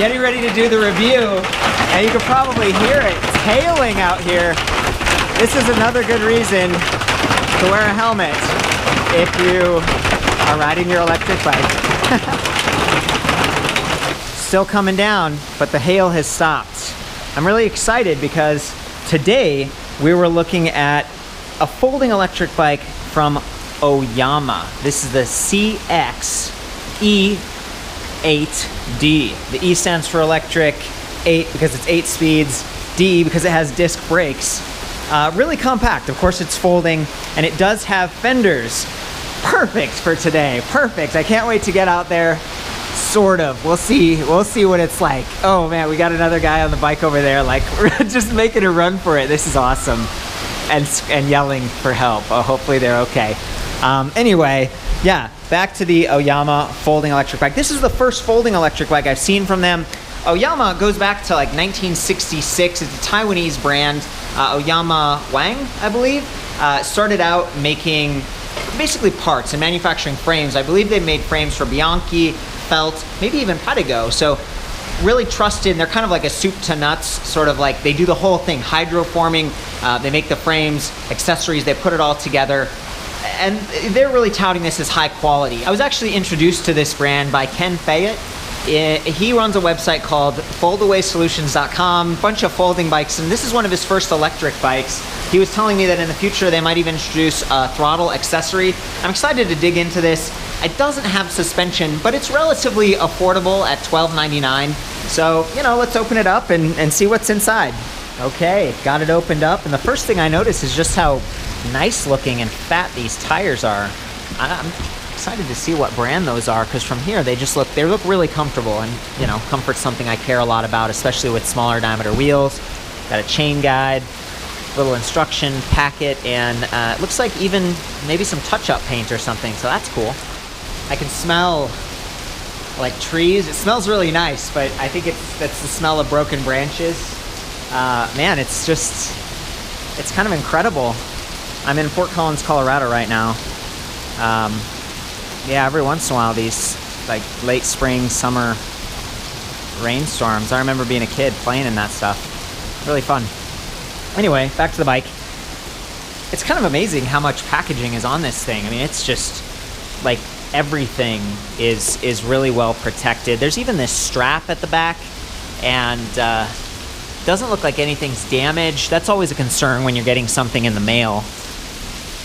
getting ready to do the review, and you can probably hear it. It's hailing out here. This is another good reason to wear a helmet if you are riding your electric bike. Still coming down, but the hail has stopped. I'm really excited because today we were looking at a folding electric bike from Oyama. This is the CX E8D. The E stands for electric, 8 because it's 8 speeds, D because it has disc brakes. Really compact. Of course, it's folding, and it does have fenders. Perfect for today. Perfect. I can't wait to get out there. Sort of. We'll see what it's like. Oh man, we got another guy on the bike over there, like just making a run for it. This is awesome. And yelling for help. Oh, hopefully they're okay. Anyway, yeah, back to the Oyama folding electric bike. This is the first folding electric bike I've seen from them. Oyama goes back to like 1966. It's a Taiwanese brand. Oyama Wang, I believe, started out making basically parts and manufacturing frames. I believe they made frames for Bianchi, Felt, maybe even Pedigo. So really trusted, and they're kind of like a soup to nuts, sort of like they do the whole thing, hydroforming, they make the frames, accessories, they put it all together, and they're really touting this as high quality. I was actually introduced to this brand by Ken Fayette. He runs a website called foldawaysolutions.com, bunch of folding bikes, and this is one of his first electric bikes. He was telling me that in the future they might even introduce a throttle accessory. I'm excited to dig into this. It doesn't have suspension, but it's relatively affordable at $12.99. So, you know, let's open it up and see what's inside. Okay, got it opened up, and the first thing I notice is just how nice looking and fat these tires are. I'm excited to see what brand those are, because from here they look really comfortable, and you know, comfort's something I care a lot about, especially with smaller diameter wheels. Got a chain guide, little instruction packet, and it looks like even maybe some touch-up paint or something, so that's cool. I can smell like trees. It smells really nice, but I think that's the smell of broken branches. Man, it's kind of incredible. I'm in Fort Collins, Colorado right now. Yeah, every once in a while these like late spring, summer rainstorms. I remember being a kid playing in that stuff. Really fun. Anyway, back to the bike. It's kind of amazing how much packaging is on this thing. I mean, it's just like everything is really well protected. There's even this strap at the back, and doesn't look like anything's damaged. That's always a concern when you're getting something in the mail.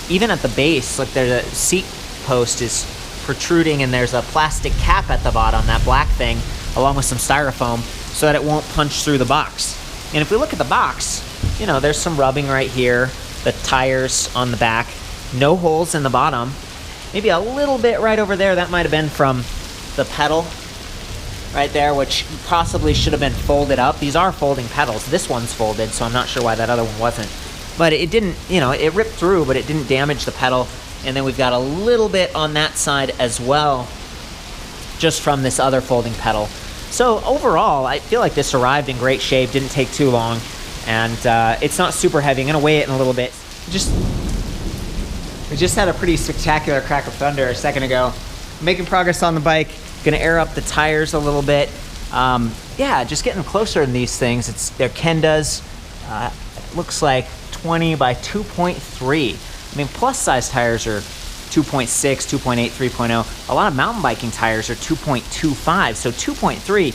Even at the base, look, there's a seat post is protruding, and there's a plastic cap at the bottom, that black thing, along with some styrofoam, so that it won't punch through the box. And if we look at the box, you know, there's some rubbing right here, the tires on the back, no holes in the bottom, maybe a little bit right over there. That might have been from the pedal right there, which possibly should have been folded up. These are folding pedals. This one's folded, so I'm not sure why that other one wasn't. But it didn't, you know, it ripped through, but it didn't damage the pedal. And then we've got a little bit on that side as well, just from this other folding pedal. So overall, I feel like this arrived in great shape, didn't take too long, and it's not super heavy. I'm gonna weigh it in a little bit. We just had a pretty spectacular crack of thunder a second ago. Making progress on the bike, gonna air up the tires a little bit. Yeah, just getting closer in these things. They're Kendas. It looks like 20 by 2.3. I mean, plus size tires are 2.6, 2.8, 3.0. A lot of mountain biking tires are 2.25, so 2.3,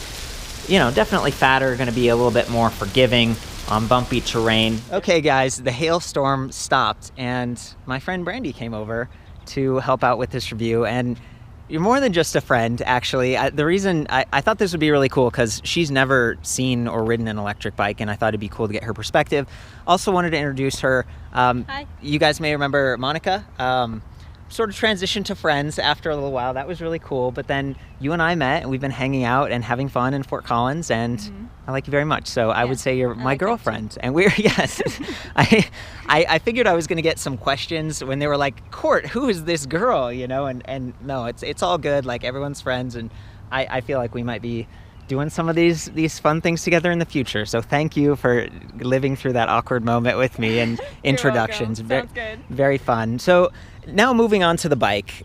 you know, definitely fatter, gonna be a little bit more forgiving on bumpy terrain. Okay guys, the hailstorm stopped, and my friend Brandy came over to help out with this review, and you're more than just a friend, actually. The reason I thought this would be really cool, because she's never seen or ridden an electric bike, and I thought it'd be cool to get her perspective. Also wanted to introduce her. Hi. You guys may remember Monica. Sort of transitioned to friends after a little while. That was really cool. But then you and I met, and we've been hanging out and having fun in Fort Collins, and I like you very much. So I would say you're my girlfriend. And we're, yes. I figured I was going to get some questions when they were like, Court, who is this girl? You know, and no, it's all good. Like, everyone's friends, and I feel like we might be doing some of these fun things together in the future. So thank you for living through that awkward moment with me and introductions. Sounds good. Very fun. So now moving on to the bike.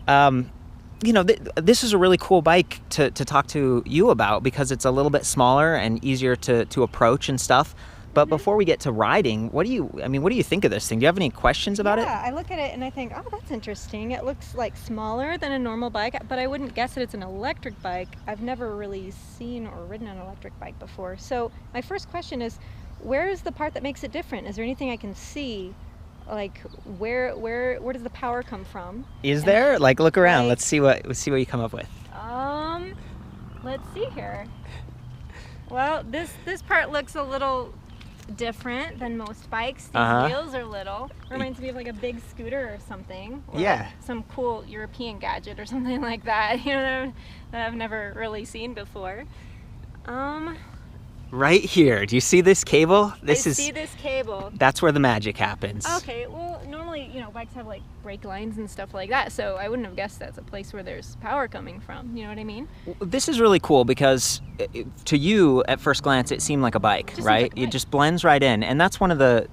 this is a really cool bike to talk to you about because it's a little bit smaller and easier to approach and stuff. But before we get to riding, what do you think of this thing? Do you have any questions about it? Yeah, I look at it and I think, oh, that's interesting. It looks like smaller than a normal bike, but I wouldn't guess that it's an electric bike. I've never really seen or ridden an electric bike before. So my first question is, where is the part that makes it different? Is there anything I can see? Like where does the power come from? Is there? Like, look around. Let's see what you come up with. Let's see here. Well, this part looks a little different than most bikes. These wheels are little. Reminds me of like a big scooter or something. Or like some cool European gadget or something like that. That I've never really seen before. Right here. Do you see this cable? I see this cable. That's where the magic happens. Okay, well, normally, bikes have like brake lines and stuff like that, so I wouldn't have guessed that's a place where there's power coming from. You know what I mean? This is really cool because to you, at first glance, it seemed like a bike, right? It just blends right in. And that's one of the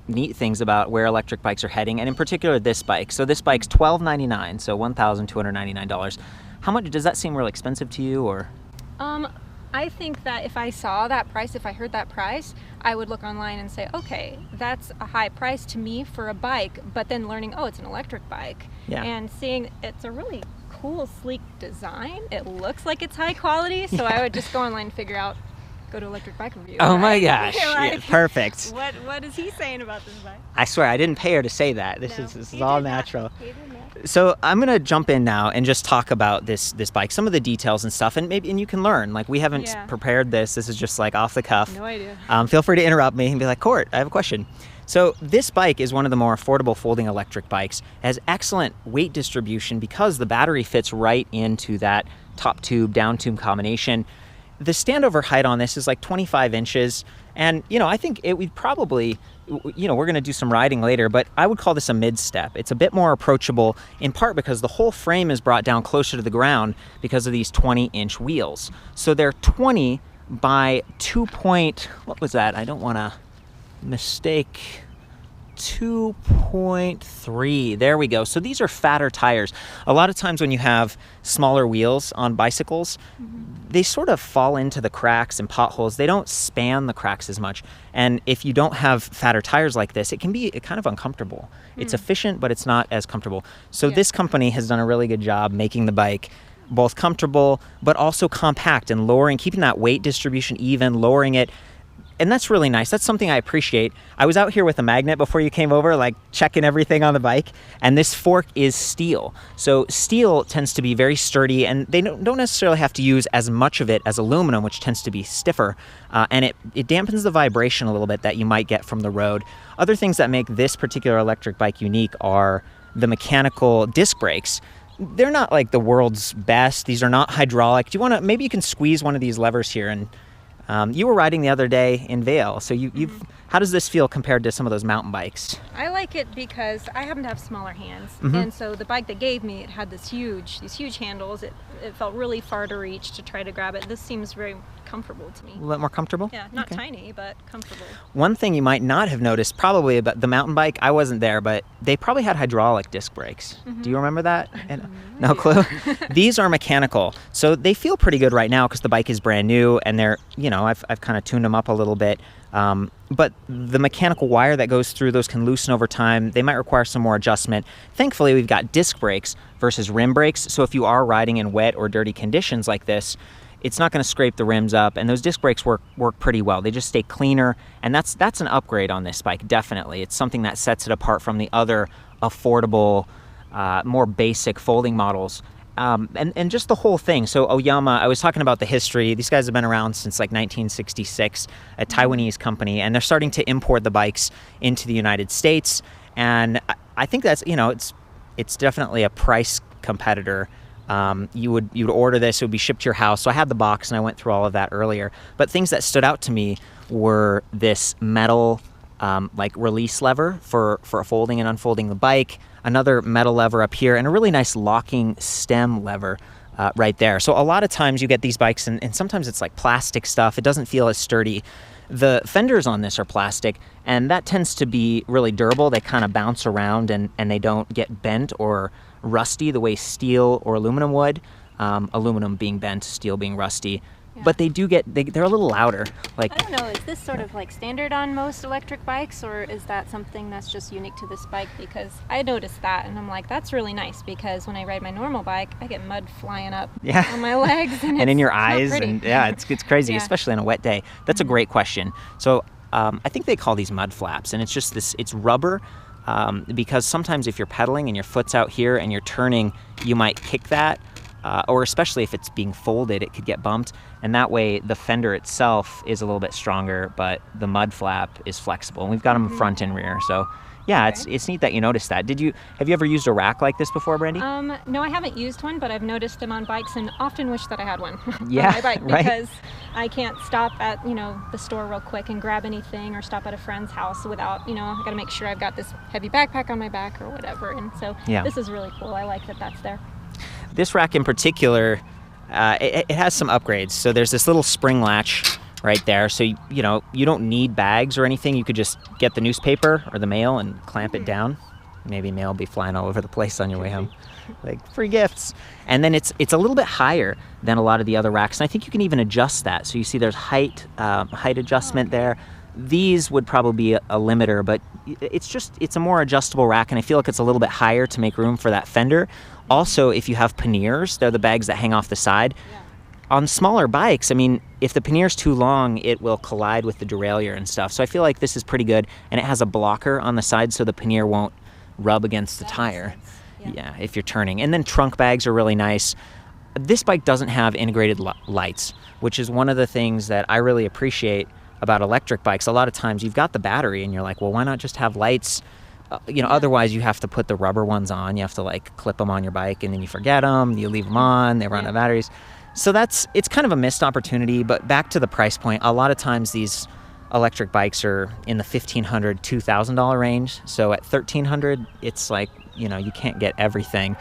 neat things about where electric bikes are heading, and in particular this bike. So this bike's $1,299, so $1,299. How much does that seem really expensive to you, or? I think that if I saw that price, if I heard that price, I would look online and say, okay, that's a high price to me for a bike, but then learning, oh, it's an electric bike, and seeing it's a really cool, sleek design. It looks like it's high quality, so I would just go online and figure out, go to Electric Bike Review. Oh my gosh, perfect. What is he saying about this bike? I swear, I didn't pay her to say that. This is all natural. So I'm gonna jump in now and just talk about this bike, some of the details and stuff, and you can learn. Like, we haven't prepared this. This is just like off the cuff. No idea. Feel free to interrupt me and be like, Court, I have a question. So this bike is one of the more affordable folding electric bikes. It has excellent weight distribution because the battery fits right into that top tube, down tube combination. The standover height on this is like 25 inches. And, I think we'd probably, we're going to do some riding later, but I would call this a mid-step. It's a bit more approachable, in part because the whole frame is brought down closer to the ground because of these 20-inch wheels. So they're 20 by 2 point, what was that? I don't want to mistake. 2.3. There we go. So these are fatter tires. A lot of times when you have smaller wheels on bicycles, they sort of fall into the cracks and potholes. They don't span the cracks as much. And if you don't have fatter tires like this, it can be kind of uncomfortable. It's efficient, but it's not as comfortable. So this company has done a really good job making the bike both comfortable, but also compact and keeping that weight distribution even, lowering it. And that's really nice. That's something I appreciate. I was out here with a magnet before you came over, like checking everything on the bike, and this fork is steel. So steel tends to be very sturdy, and they don't necessarily have to use as much of it as aluminum, which tends to be stiffer, and it dampens the vibration a little bit that you might get from the road. Other things that make this particular electric bike unique are the mechanical disc brakes. They're not like the world's best. These are not hydraulic. Maybe you can squeeze one of these levers here and you were riding the other day in Vail, so how does this feel compared to some of those mountain bikes? I like it because I happen to have smaller hands, and so the bike that gave me, it had these huge handles. It felt really far to reach to try to grab it. This seems very comfortable to me. A little more comfortable? Yeah, not tiny, but comfortable. One thing you might not have noticed, probably about the mountain bike, I wasn't there, but they probably had hydraulic disc brakes. Do you remember that? No clue? These are mechanical, so they feel pretty good right now because the bike is brand new, and they're, I've kind of tuned them up a little bit. But the mechanical wire that goes through those can loosen over time. They might require some more adjustment. Thankfully, we've got disc brakes versus rim brakes, so if you are riding in wet or dirty conditions like this, it's not going to scrape the rims up, and those disc brakes work pretty well. They just stay cleaner, and that's an upgrade on this bike, definitely. It's something that sets it apart from the other affordable, more basic folding models. And just the whole thing. So Oyama, I was talking about the history. These guys have been around since like 1966, a Taiwanese company, and they're starting to import the bikes into the United States. And I think that's, it's definitely a price competitor. You would order this, it would be shipped to your house. So I had the box and I went through all of that earlier. But things that stood out to me were this metal like release lever for folding and unfolding the bike, another metal lever up here, and a really nice locking stem lever right there. So a lot of times you get these bikes and sometimes it's like plastic stuff. It doesn't feel as sturdy. The fenders on this are plastic, and that tends to be really durable. They kind of bounce around and they don't get bent or rusty the way steel or aluminum would. Aluminum being bent, steel being rusty. Yeah. But they do they're a little louder. Like, I don't know, is this sort of like standard on most electric bikes, or is that something that's just unique to this bike? Because I noticed that and I'm like, that's really nice, because when I ride my normal bike, I get mud flying up on my legs and in your eyes, and it's crazy, especially on a wet day. That's a great question. So I think they call these mud flaps, and it's just it's rubber. Because sometimes if you're pedaling and your foot's out here and you're turning, you might kick that. Or especially if it's being folded, it could get bumped. And that way the fender itself is a little bit stronger, but the mud flap is flexible. And we've got them front and rear. So yeah, it's neat that you noticed that. Have you ever used a rack like this before, Brandy? No, I haven't used one, but I've noticed them on bikes and often wish that I had one on my bike, because I can't stop at, the store real quick and grab anything, or stop at a friend's house without, I got to make sure I've got this heavy backpack on my back or whatever. And so this is really cool. I like that that's there. This rack in particular, it has some upgrades. So there's this little spring latch right there. So, you don't need bags or anything. You could just get the newspaper or the mail and clamp it down. Maybe mail will be flying all over the place on your way home. Like free gifts. And then it's a little bit higher than a lot of the other racks. And I think you can even adjust that. So you see there's height adjustment there. These would probably be a limiter, but it's a more adjustable rack, and I feel like it's a little bit higher to make room for that fender. Also, if you have panniers, they're the bags that hang off the side. On smaller bikes, I mean, if the pannier's too long, it will collide with the derailleur and stuff. So I feel like this is pretty good, and it has a blocker on the side so the pannier won't rub against the tire. Yeah, if you're turning. And then trunk bags are really nice. This bike doesn't have integrated lights, which is one of the things that I really appreciate about electric bikes. A lot of times you've got the battery and you're like, well, why not just have lights? Otherwise you have to put the rubber ones on. You have to clip them on your bike, and then you forget them, you leave them on, they run out of batteries. So it's kind of a missed opportunity. But back to the price point, a lot of times these electric bikes are in the $1,500, $2,000 range. So at $1,300, it's like, you can't get everything.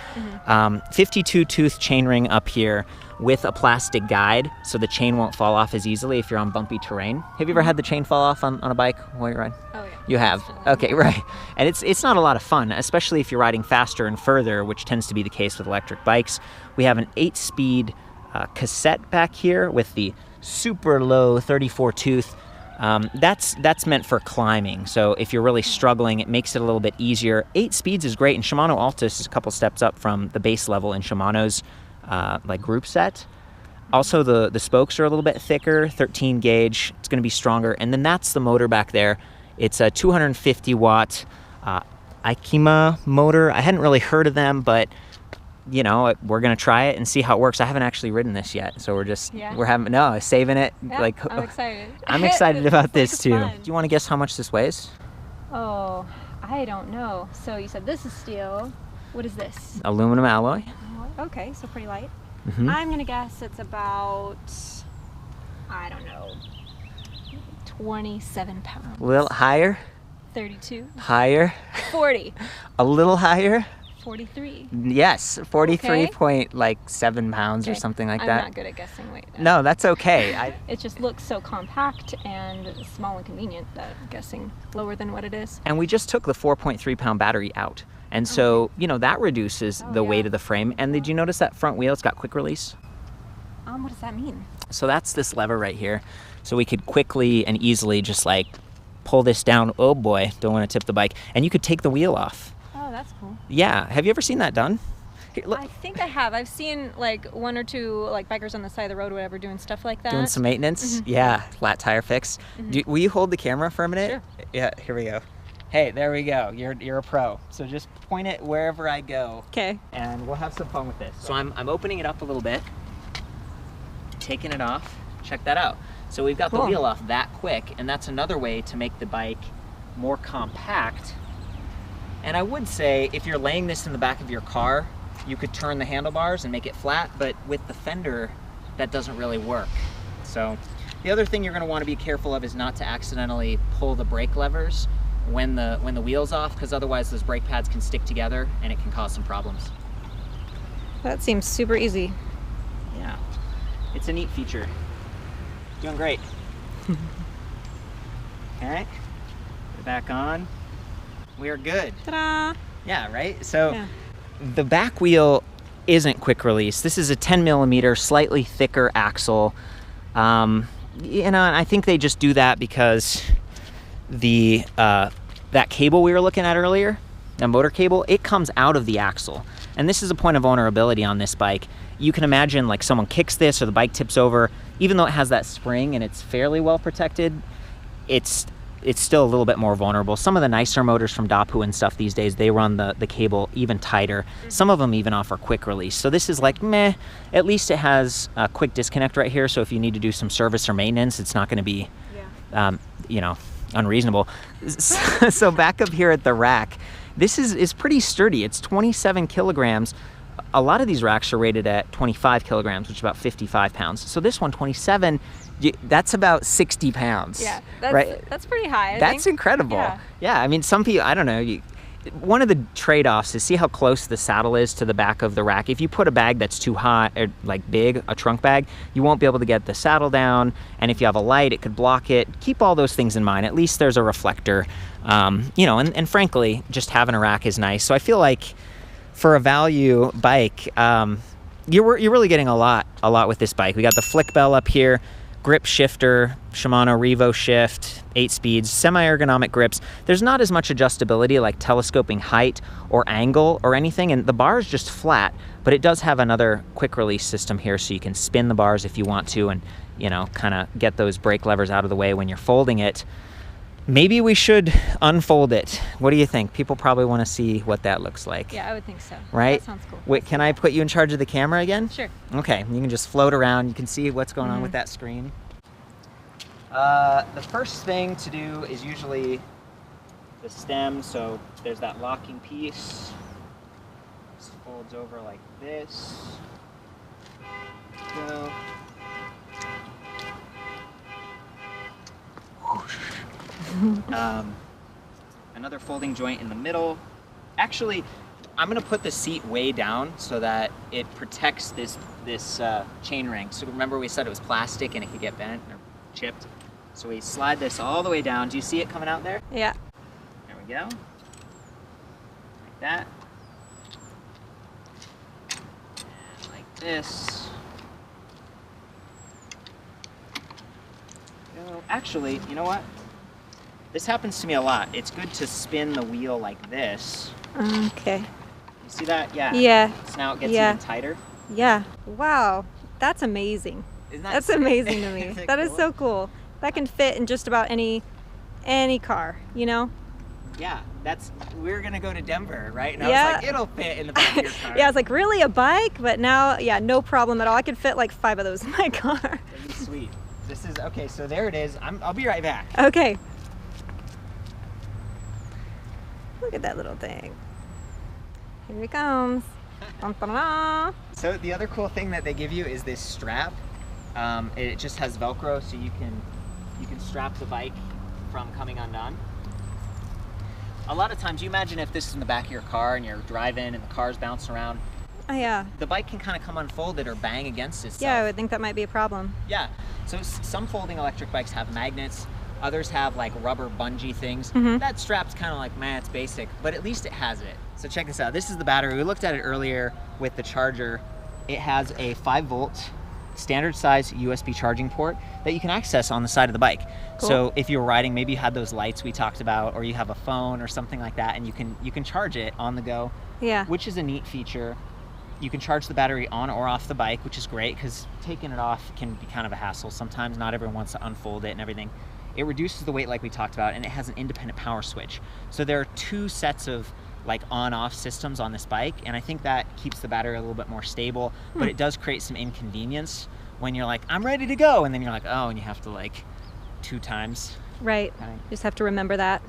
52 tooth chainring up here with a plastic guide, so the chain won't fall off as easily if you're on bumpy terrain. Have you ever had the chain fall off on a bike while you're riding? Oh yeah. You have? Okay, right. And it's not a lot of fun, especially if you're riding faster and further, which tends to be the case with electric bikes. We have an 8-speed cassette back here with the super low 34 tooth. That's meant for climbing. So if you're really struggling, it makes it a little bit easier. 8 speeds is great, and Shimano Altus is a couple steps up from the base level in Shimano's group set. Also, the spokes are a little bit thicker, 13 gauge. It's going to be stronger. And then that's the motor back there. It's a 250 watt Aikima motor. I hadn't really heard of them, but we're going to try it and see how it works. I haven't actually ridden this yet, so we're saving it. Yeah, I'm excited. I'm excited about this too. Fun. Do you want to guess how much this weighs? Oh, I don't know. So you said this is steel. What is this? Aluminum alloy. Okay, so pretty light. Mm-hmm. I'm going to guess it's about, 27 pounds. A little higher. 32. Higher. 40. A little higher. 43. Yes, 43.7 pounds or something like that. I'm not good at guessing weight. No, that's okay. It just looks so compact and small and convenient that I'm guessing lower than what it is. And we just took the 4.3 pound battery out. And so, that reduces the weight of the frame. And did you notice that front wheel, it's got quick release? What does that mean? So that's this lever right here. So we could quickly and easily just pull this down. Oh boy, don't want to tip the bike. And you could take the wheel off. Oh, that's cool. Yeah. Have you ever seen that done? Here, I think I have. I've seen one or two bikers on the side of the road or whatever doing stuff like that. Doing some maintenance? Mm-hmm. Yeah. Flat tire fix. Mm-hmm. Will you hold the camera for a minute? Sure. Yeah, here we go. Hey, there we go. You're a pro. So just point it wherever I go. Okay. And we'll have some fun with this. So I'm opening it up a little bit, taking it off. Check that out. So we've got the wheel off that quick, and that's another way to make the bike more compact. And I would say if you're laying this in the back of your car, you could turn the handlebars and make it flat, but with the fender, that doesn't really work. So the other thing you're going to want to be careful of is not to accidentally pull the brake levers when the wheel's off, because otherwise those brake pads can stick together and it can cause some problems. That seems super easy. Yeah, it's a neat feature. Doing great. Okay, put it back on. We are good. Ta-da! Yeah, right? So the back wheel isn't quick release. This is a 10 millimeter, slightly thicker axle. And I think they just do that because that cable we were looking at earlier, the motor cable, it comes out of the axle. And this is a point of vulnerability on this bike. You can imagine like someone kicks this or the bike tips over, even though it has that spring and it's fairly well protected, it's still a little bit more vulnerable. Some of the nicer motors from Dapu and stuff these days, they run the cable even tighter. Some of them even offer quick release. So this is like, meh, at least it has a quick disconnect right here. So if you need to do some service or maintenance, it's not gonna be, unreasonable. So back up here at the rack, this is pretty sturdy. It's 27 kilograms. A lot of these racks are rated at 25 kilograms, which is about 55 pounds. So this one, 27, that's about 60 pounds. Yeah, that's pretty high. That's incredible. Yeah, I mean, some people, I don't know, one of the trade-offs is see how close the saddle is to the back of the rack. If you put a bag that's too high, or like big, a trunk bag, you won't be able to get the saddle down. And if you have a light, it could block it. Keep all those things in mind. At least there's a reflector. And frankly, just having a rack is nice. So I feel like for a value bike, you're really getting a lot with this bike. We got the flick bell up here, grip shifter, Shimano Revo shift, 8 speeds, semi-ergonomic grips. There's not as much adjustability like telescoping height or angle or anything, and the bar is just flat, but it does have another quick release system here so you can spin the bars if you want to and, kind of get those brake levers out of the way when you're folding it. Maybe we should unfold it. What do you think? People probably want to see what that looks like. Yeah, I would think so. Right? That sounds cool. Wait, can I put you in charge of the camera again? Sure. Okay, you can just float around. You can see what's going on with that screen. The first thing to do is usually the stem. So there's that locking piece. This folds over like this. Go. Another folding joint in the middle. Actually, I'm gonna put the seat way down so that it protects this chain ring. So remember we said it was plastic and it could get bent or chipped. So we slide this all the way down. Do you see it coming out there? Yeah. There we go. Like that. And like this. Actually, you know what? This happens to me a lot. It's good to spin the wheel like this. Okay. You see that? Yeah. Yeah. So now it gets even tighter. Yeah. Wow. That's amazing. That's amazing to me. That is so cool. That can fit in just about any car, Yeah. We're gonna go to Denver, right? And I was like, it'll fit in the back of your car. Yeah, I was like, really, a bike? But now, no problem at all. I could fit like 5 of those in my car. That'd be sweet. This is, okay, so there it is. I'll be right back. Okay. Look at that little thing. Here it comes. So the other cool thing that they give you is this strap. It just has Velcro, so you can strap the bike from coming undone. A lot of times, you imagine if this is in the back of your car and you're driving and the car's bouncing around. Oh, yeah. The bike can kind of come unfolded or bang against itself. Yeah, I would think that might be a problem. Yeah. So some folding electric bikes have magnets. Others have like rubber bungee things. That strap's kind of like, man, it's basic, but at least it has it. So check this out. This is the battery. We looked at it earlier with the charger. It has a 5-volt standard size USB charging port that you can access on the side of the bike. Cool. So if you're riding, maybe you had those lights we talked about, or you have a phone or something like that, and you can charge it on the go. Yeah. Which is a neat feature. You can charge the battery on or off the bike, which is great because taking it off can be kind of a hassle. Sometimes not everyone wants to unfold it and everything. It reduces the weight like we talked about, and it has an independent power switch. So there are 2 sets of like on-off systems on this bike, and I think that keeps the battery a little bit more stable, but it does create some inconvenience when you're like, I'm ready to go, and then you're like, oh, and you have to like 2 times. Right. Just have to remember that.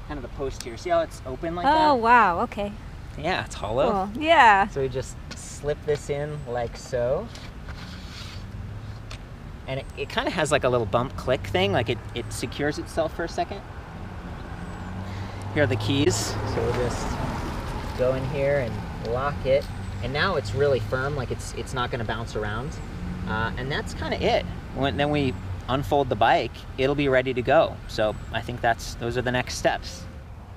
Kind of the post here. See how it's open like that? Oh, wow. Okay. Yeah, it's hollow. Cool. Yeah. So we just slip this in like so. And it kind of has like a little bump click thing, like it secures itself for a second. Here are the keys. So we'll just go in here and lock it. And now it's really firm, like it's not gonna bounce around. And that's kind of it. Then we unfold the bike, it'll be ready to go. So I think those are the next steps.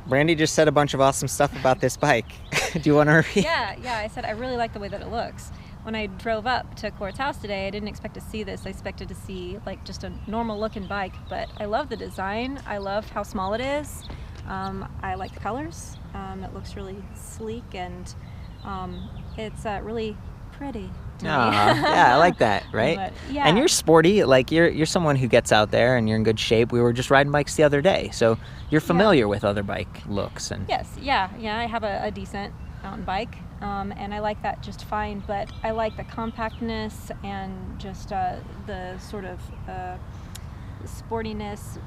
Brandy just said a bunch of awesome stuff about this bike. Do you want to read? Yeah, I said I really like the way that it looks. When I drove up to Court's house today, I didn't expect to see this. I expected to see like just a normal looking bike, but I love the design. I love how small it is. I like the colors. It looks really sleek, and it's really pretty to me. Yeah, I like that, right? But, yeah. And you're sporty, like you're someone who gets out there and you're in good shape. We were just riding bikes the other day, so you're familiar with other bike looks. And yes, yeah, I have a decent mountain bike, and I like that just fine, but I like the compactness and just the sort of sportiness,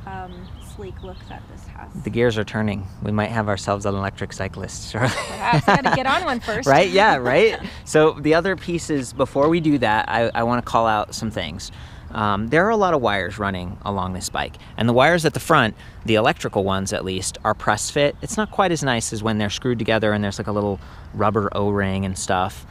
sleek look that this has. The gears are turning. We might have ourselves an electric cyclist. Perhaps I got to get on one first. Right? Yeah, right? So the other pieces, before we do that, I want to call out some things. There are a lot of wires running along this bike, and the wires at the front, the electrical ones at least, are press fit. It's not quite as nice as when they're screwed together and there's like a little rubber O-ring and stuff.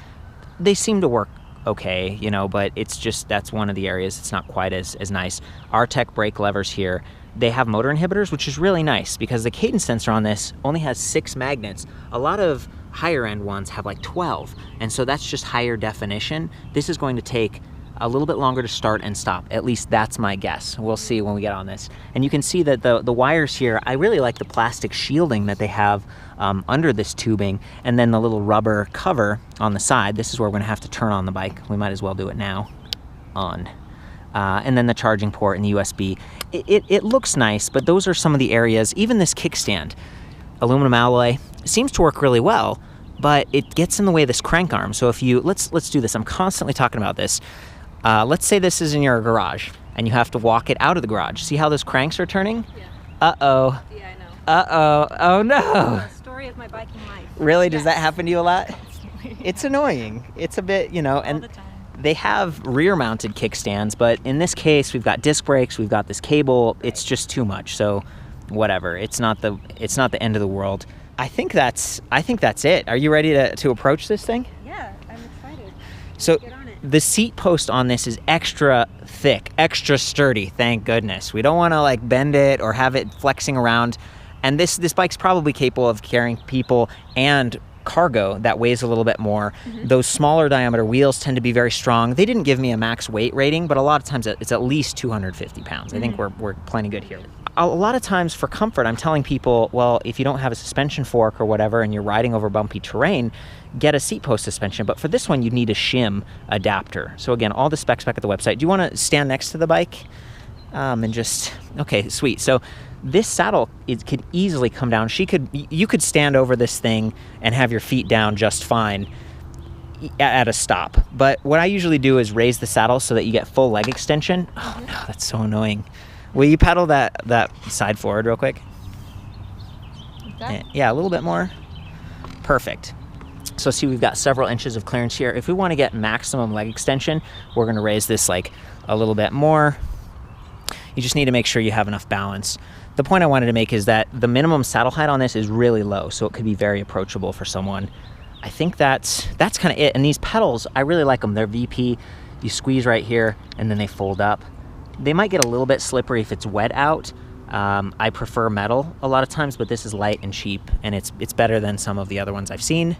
They seem to work okay, but it's just, that's one of the areas it's not quite as nice. R-Tech brake levers here, they have motor inhibitors, which is really nice because the cadence sensor on this only has 6 magnets. A lot of higher end ones have like 12, and so that's just higher definition. This is going to take a little bit longer to start and stop. At least that's my guess. We'll see when we get on this. And you can see that the wires here, I really like the plastic shielding that they have under this tubing, and then the little rubber cover on the side. This is where we're gonna have to turn on the bike. We might as well do it now. On. And then the charging port and the USB. It looks nice, but those are some of the areas. Even this kickstand, aluminum alloy, seems to work really well, but it gets in the way of this crank arm. So if you, let's do this. I'm constantly talking about this. Let's say this is in your garage and you have to walk it out of the garage. See how those cranks are turning? Yeah. Uh-oh. Yeah, I know. Uh-oh. Oh no. The story of my biking life. Really? Does that happen to you a lot? It's annoying. It's a bit, and all the time. They have rear-mounted kickstands, but in this case, we've got disc brakes, we've got this cable. It's just too much. So, whatever. It's not the end of the world. I think that's it. Are you ready to approach this thing? Yeah, I'm excited. So Get on it. the seat post on this is extra thick, extra sturdy, thank goodness. We don't want to like bend it or have it flexing around. And this bike's probably capable of carrying people and cargo that weighs a little bit more. Mm-hmm. Those smaller diameter wheels tend to be very strong. They didn't give me a max weight rating, but a lot of times it's at least 250 pounds. Mm-hmm. I think we're plenty good here. A lot of times for comfort, I'm telling people, well, if you don't have a suspension fork or whatever and you're riding over bumpy terrain, get a seat post suspension. But for this one, you need a shim adapter. So again, all the specs back at the website. Do you want to stand next to the bike? And just, okay, sweet. So this saddle, it could easily come down. You could stand over this thing and have your feet down just fine at a stop. But what I usually do is raise the saddle so that you get full leg extension. Oh no, that's so annoying. Will you pedal that side forward real quick? Yeah, a little bit more. Perfect. So see, we've got several inches of clearance here. If we want to get maximum leg extension, we're going to raise this like a little bit more. You just need to make sure you have enough balance. The point I wanted to make is that the minimum saddle height on this is really low, so it could be very approachable for someone. I think that's kind of it. And these pedals, I really like them. They're VP. You squeeze right here, and then they fold up. They might get a little bit slippery if it's wet out. I prefer metal a lot of times, but this is light and cheap, and it's better than some of the other ones I've seen.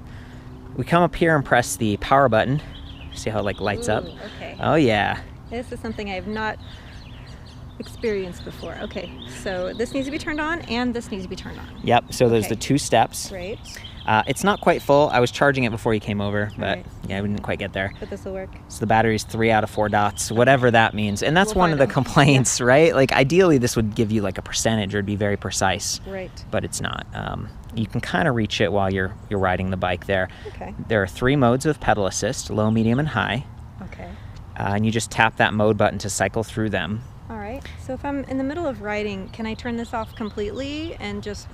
We come up here and press the power button. See how it like lights up? Okay. Oh yeah. This is something I have not experienced before. Okay, so this needs to be turned on and this needs to be turned on. Yep, so there's the 2 steps. Great. It's not quite full. I was charging it before you came over, but yeah, we didn't quite get there. But this will work. So the battery's 3 out of 4 dots, whatever that means. And that's one of the complaints, right? Like ideally this would give you like a percentage or it'd be very precise. Right. But it's not. You can kind of reach it while you're riding the bike there. Okay. There are 3 modes of pedal assist, low, medium, and high. Okay. And you just tap that mode button to cycle through them. All right. So if I'm in the middle of riding, can I turn this off completely and just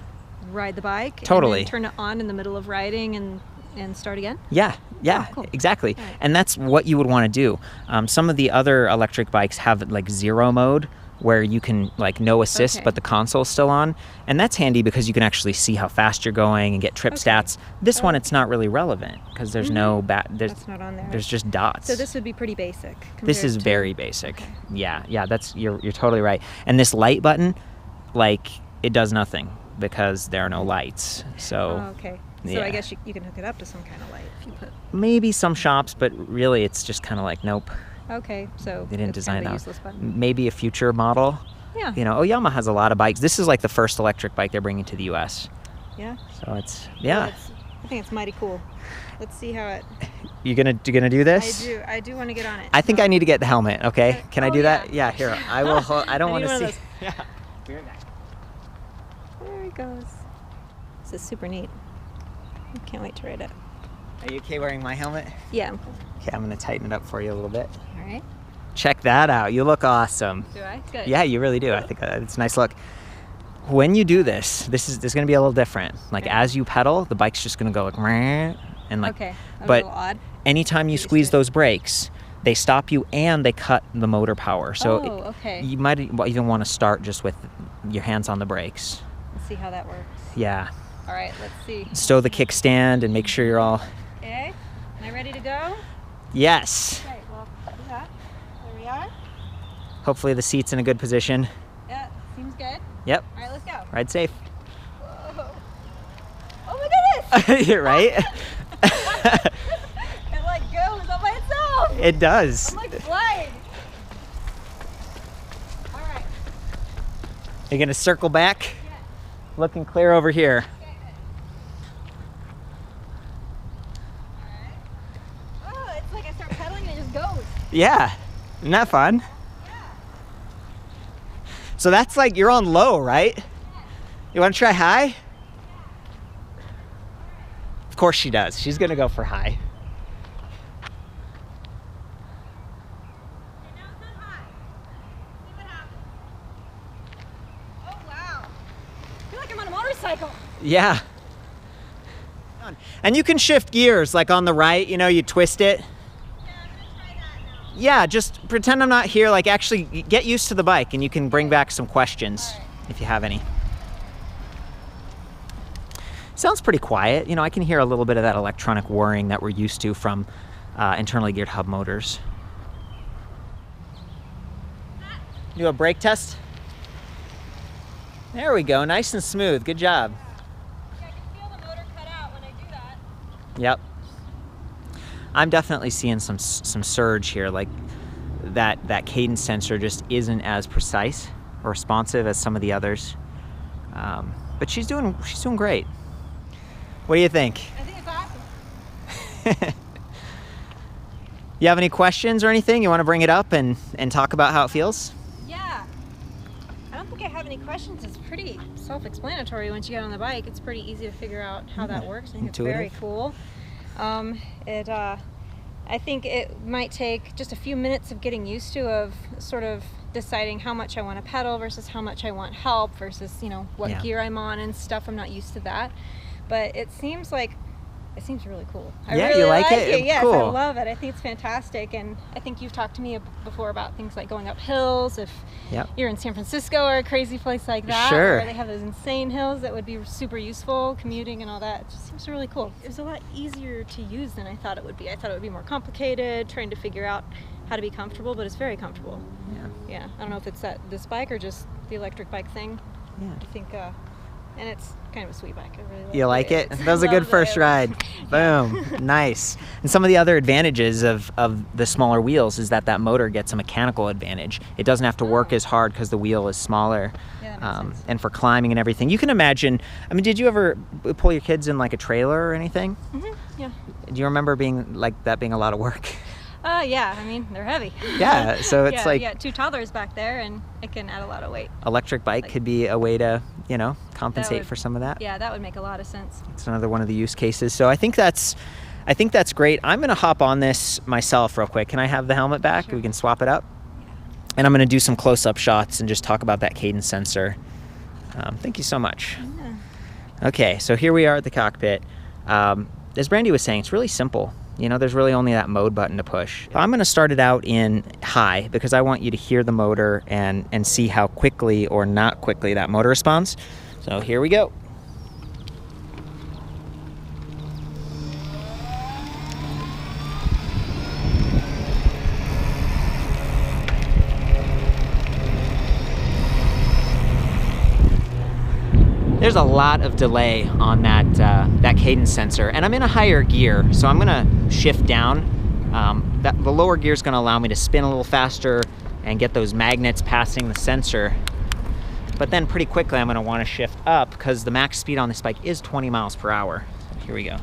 ride the bike? Totally. And then turn it on in the middle of riding and start again? Yeah, Oh, cool. exactly. Right. And that's what you would want to do. Some of the other electric bikes have like 0 mode where you can like no assist, but the console's still on. And that's handy because you can actually see how fast you're going and get trip stats. This one, it's not really relevant because there's no That's not on there. There's just dots. So this would be pretty basic. This is very basic. Okay. Yeah, that's you're totally right. And this light button, like it does nothing. because there are no lights. So Oh, okay. So yeah. I guess you can hook it up to some kind of light if you put. Maybe some shops, but really it's just kind of like, nope. Okay, so They didn't it's design kind of a that. useless button. Maybe a future model. Yeah. You know, Oyama has a lot of bikes. This is like the first electric bike they're bringing to the U.S. Yeah. So it's, Well, yeah. I think it's mighty cool. Let's see how it. You gonna do this? I do want to get on it. I think I need to get the helmet. Okay, can I do that? Yeah. Yeah, here. I will. I don't I want need to one of see. those. Yeah. Be right back. There he goes. This is super neat. I can't wait to ride it. Are you okay wearing my helmet? Yeah, I'm cool. Okay, I'm gonna tighten it up for you a little bit. All right. Check that out. You look awesome. Do I? Good. Yeah, you really do. I think it's a nice look. When you do this is going to be a little different. Like Okay. as you pedal, the bike's just going to go like, "Meh," and like. Okay. That was But a little odd. anytime you Used to squeeze it. those brakes, they stop you and they cut the motor power. So okay. you might even want to start just with your hands on the brakes. Let's see how that works. Yeah. All right. Let's see. Stow the kickstand and make sure you're all. Okay. Am I ready to go? Yes. Okay. Well, do that. There we are. Hopefully the seat's in a good position. Yeah. Seems good. Yep. All right. Let's go. Ride safe. Whoa. Oh my goodness! You're right. It like goes all by itself. It does. I'm like flying. All right. You're gonna circle back. Yeah. Looking clear over here. Okay, good. All right. Oh, it's like I start pedaling and it just goes. Yeah. Isn't that fun? Yeah. So that's like you're on low, right? You want to try high? Of course she does. She's gonna go for high. Okay, now it's not high. See what happens. Oh wow. I feel like I'm on a motorcycle. Yeah. And you can shift gears, like on the right, you know, you twist it. Yeah, I'm gonna try that now. Yeah, just pretend I'm not here. Like actually get used to the bike and you can bring back some questions All right. if you have any. Sounds pretty quiet. You know, I can hear a little bit of that electronic whirring that we're used to from internally geared hub motors. Do a brake test. There we go, nice and smooth. Good job. Yeah, I can feel the motor cut out when I do that. Yep. I'm definitely seeing some surge here. Like that cadence sensor just isn't as precise or responsive as some of the others. But she's doing great. What do you think? I think it's awesome. You have any questions or anything? You want to bring it up and talk about how it feels? Yeah. I don't think I have any questions. It's pretty self-explanatory once you get on the bike. It's pretty easy to figure out how that works. I think Intuitive. it's very cool. I think it might take just a few minutes of getting used to, of sort of deciding how much I want to pedal versus how much I want help versus, you know, what Yeah. gear I'm on and stuff. I'm not used to that. But it seems really cool. I Yeah, really you like it? Yes, Cool. I love it. I think it's fantastic. And I think you've talked to me before about things like going up hills. If Yep. you're in San Francisco or a crazy place like that, Sure. where they have those insane hills that would be super useful, commuting and all that. It just seems really cool. It was a lot easier to use than I thought it would be. I thought it would be more complicated, trying to figure out how to be comfortable, but it's very comfortable. Yeah. Yeah, I don't know if it's this bike or just the electric bike thing. Yeah. I think, and it's kind of a sweet bike. I really like You like it? is. That was a good Love first it. ride. Boom. Nice. And some of the other advantages of the smaller wheels is that motor gets a mechanical advantage. It doesn't have to work as hard because the wheel is smaller. Yeah, that makes sense. And for climbing and everything. You can imagine, I mean, did you ever pull your kids in like a trailer or anything? Yeah. Do you remember being a a lot of work? Yeah, I mean, they're heavy. Yeah, so it's yeah, like yeah, 2 toddlers back there, and it can add a lot of weight. electric bike could be a way to, you know, compensate would- for some of that. Yeah, that would make a lot of sense. It's another one of the use cases. So I think that's great. I'm going to hop on this myself real quick. Can I have the helmet back? Sure. We can swap it up. And I'm going to do some close-up shots and just talk about that cadence sensor. Thank you so much. Yeah. Okay, so here we are at the cockpit. As Brandy was saying, it's really simple. You know, there's really only that mode button to push. I'm going to start it out in high because I want you to hear the motor and see how quickly or not quickly that motor responds. So here we go. there's a lot of delay on that cadence sensor, and I'm in a higher gear, so I'm gonna shift down. The lower gear is gonna allow me to spin a little faster and get those magnets passing the sensor. But then pretty quickly I'm gonna wanna shift up because the max speed on this bike is 20 miles per hour. So here we go.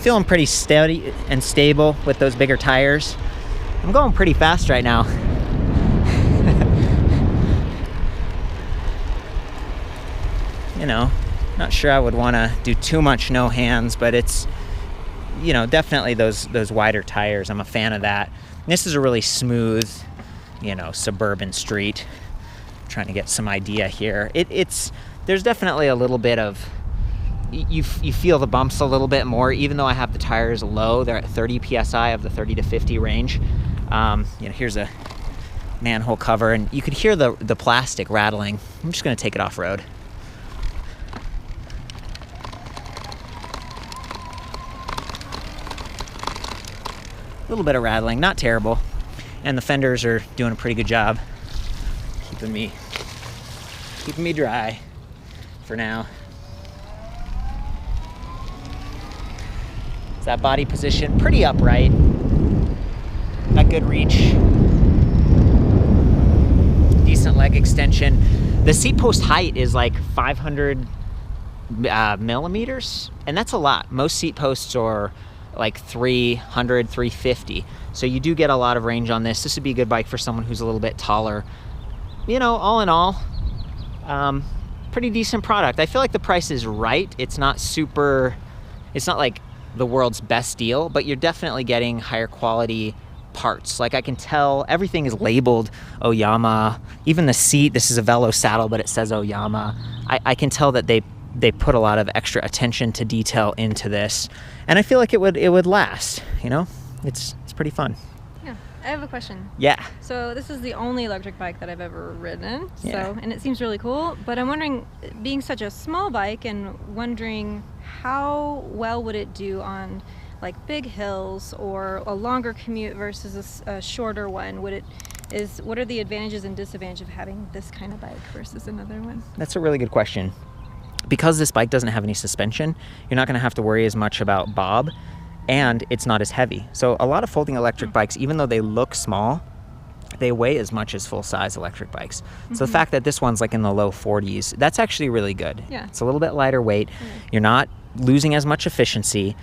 Feeling pretty steady and stable with those bigger tires. I'm going pretty fast right now. You know, not sure I would want to do too much no hands, but it's, you know, definitely those wider tires. I'm a fan of that. And this is a really smooth, you know, suburban street. I'm trying to get some idea here. There's definitely a little bit of, you feel the bumps a little bit more, even though I have the tires low. They're at 30 psi of the 30 to 50 range. You know, here's a manhole cover, and you could hear the plastic rattling. I'm just gonna take it off road. A little bit of rattling, not terrible. And the fenders are doing a pretty good job keeping me dry for now. That body position pretty upright, got good reach, decent leg extension. The seat post height is like 500 millimeters, and that's a lot. Most seat posts are like 300, 350, so you do get a lot of range on this. This would be a good bike for someone who's a little bit taller. You know, all in all, pretty decent product. I feel like the price is right. It's not like the world's best deal, but you're definitely getting higher quality parts. Like I can tell everything is labeled Oyama. Even the seat, this is a Velo saddle, but it says Oyama. I can tell that they put a lot of extra attention to detail into this, and I feel like it would last. You know, it's pretty fun. Yeah, I have a question. Yeah. So this is the only electric bike that I've ever ridden. Yeah. And it seems really cool. But I'm wondering, being such a small bike, and wondering how well would it do on like big hills or a longer commute versus a shorter one? What are the advantages and disadvantages of having this kind of bike versus another one? That's a really good question. Because this bike doesn't have any suspension, you're not going to have to worry as much about bob, and it's not as heavy. So a lot of folding electric bikes, even though they look small, they weigh as much as full-size electric bikes. So the fact that this one's like in the low 40s, that's actually really good. Yeah. It's a little bit lighter weight. You're not losing as much efficiency.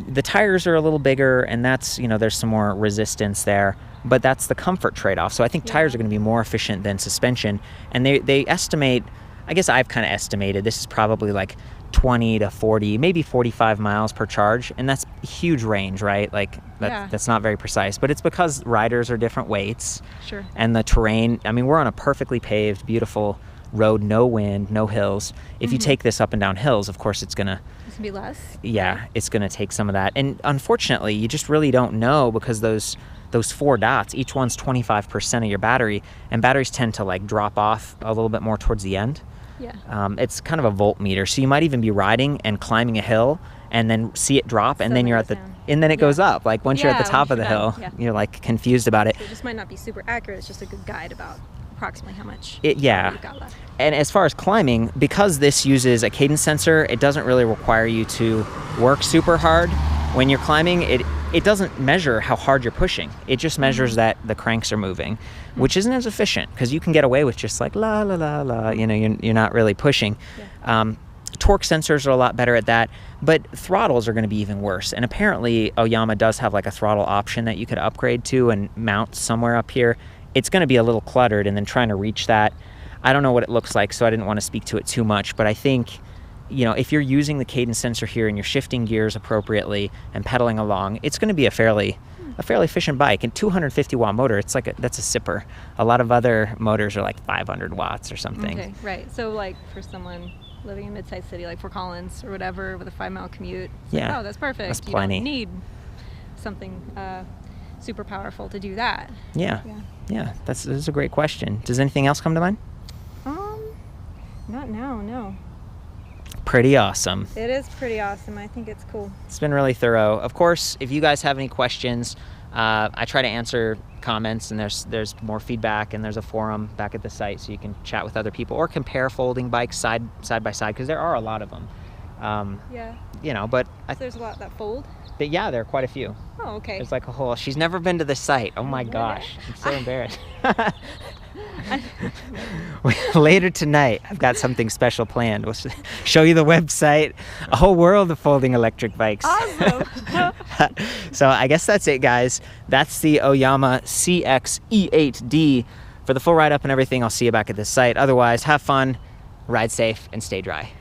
The tires are a little bigger, and that's, you know, there's some more resistance there, but that's the comfort trade-off. So I think tires are going to be more efficient than suspension, and they estimate, I guess I've kind of estimated, this is probably like 20 to 40, maybe 45 miles per charge, and that's huge range, right? Like that's not very precise, but it's because riders are different weights. Sure. And the terrain, I mean, we're on a perfectly paved, beautiful road, no wind, no hills. If you take this up and down hills, of course it's gonna be less. Yeah, it's gonna take some of that. And unfortunately, you just really don't know, because those 4 dots, each one's 25% of your battery, and batteries tend to like drop off a little bit more towards the end. Yeah. It's kind of a voltmeter, so you might even be riding and climbing a hill and then see it drop, and then you're at the and then it goes up. Like once you're at the top of the hill, you're like confused about it. So it just might not be super accurate. It's just a good guide about approximately how much you've got left. And as far as climbing, because this uses a cadence sensor, it doesn't really require you to work super hard. When you're climbing, it doesn't measure how hard you're pushing. It just measures that the cranks are moving, which isn't as efficient, because you can get away with just like la la la la, you know, you're not really pushing. Torque sensors are a lot better at that, but throttles are going to be even worse. And apparently Oyama does have like a throttle option that you could upgrade to and mount somewhere up here. It's going to be a little cluttered, and then trying to reach that, I don't know what it looks like, so I didn't want to speak to it too much, but I think, you know, if you're using the cadence sensor here and you're shifting gears appropriately and pedaling along, it's going to be a fairly efficient bike. And 250 watt motor, it's like that's a sipper. A lot of other motors are like 500 watts or something. Okay, right. So like for someone living in a mid-sized city like Fort Collins or whatever with a 5-mile commute, like, oh, that's perfect. That's plenty. You don't need something super powerful to do that. Yeah. That's a great question. Does anything else come to mind? Not now, no. pretty awesome. It is pretty awesome. I think it's cool. It's been really thorough. Of course, if you guys have any questions, I try to answer comments, and there's more feedback, and there's a forum back at the site so you can chat with other people or compare folding bikes side by side, because there are a lot of them. Yeah. You know, but There's a lot that fold. But yeah, there are quite a few. Oh, okay. There's like a whole. She's never been to the site. Oh my gosh, I'm so embarrassed. Later tonight, I've got something special planned. We'll show you the website, a whole world of folding electric bikes. Awesome. So I guess that's it, guys. That's the Oyama CX E8D. For the full write-up and everything, I'll see you back at this site. Otherwise, have fun, ride safe, and stay dry.